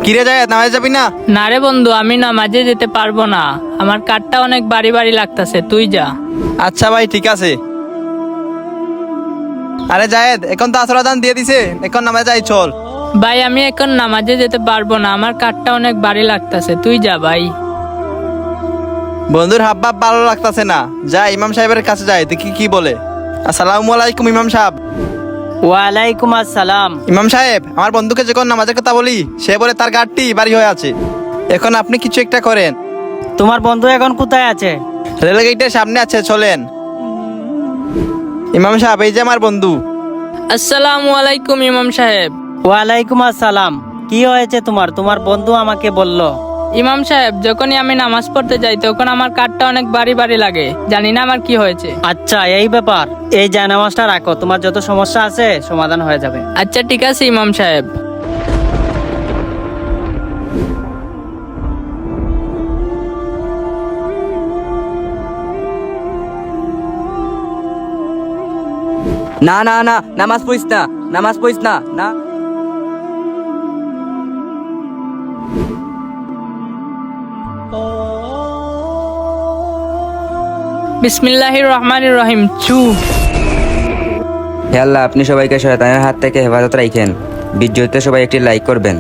কিরে যায় নামাজে যাবি না? না রে বন্ধু, আমি নামাজে যেতে পারবো না। আমার কাঠটা অনেক ভারী ভারী লাগতাছে, তুই যা। আচ্ছা ভাই ঠিক আছে। আরে জায়েদ, এখন তো আসর আজান দিয়ে দিছে, এখন নামাজে যাই চল। ভাই আমি এখন নামাজে যেতে পারবো না, আমার কাঠটা অনেক ভারী লাগতাছে, তুই যা ভাই। বন্ধুর হাবভাব ভালো লাগতাছে না, যা ইমাম সাহেবের কাছে যায় দেখি কি বলে। আসসালামু আলাইকুম ইমাম সাহেব। ওয়ালাইকুম আসসালাম। ইমাম সাহেব, আমার বন্ধুকে যখন নামাজের কথা বলি সে বলে তার গাড়টি বাড়ি হয়ে আছে। এখন আপনি কিছু একটা করেন। তোমার বন্ধু এখন কোথায় আছে? রেলগেটের সামনে আছে, চলেন। ইমাম সাহেব, এই যে আমার বন্ধু। আসসালামু আলাইকুম ইমাম সাহেব। ওয়ালাইকুম আসসালাম। কি হয়েছে তোমার? তোমার বন্ধু আমাকে বলল। ইমাম সাহেব, যখনই আমি নামাজ পড়তে যাই তখন আমার কাঠটা অনেক ভারী ভারী লাগে, জানি না আমার কি হয়েছে। আচ্ছা এই ব্যাপার, এই জায়নামাজটা রাখো, তোমার যত সমস্যা আছে সমাধান হয়ে যাবে। আচ্ছা ঠিক আছে ইমাম সাহেব। না না না, নামাজ পড়িস না, নামাজ পড়িস না, না। বিসমিল্লাহির রহমানির রহিম। হে আল্লাহ, আপনি সবাইকে শয়তানের হাত থেকে হেফাজত রাখেন। ভিডিওতে সবাই একটি লাইক করবেন।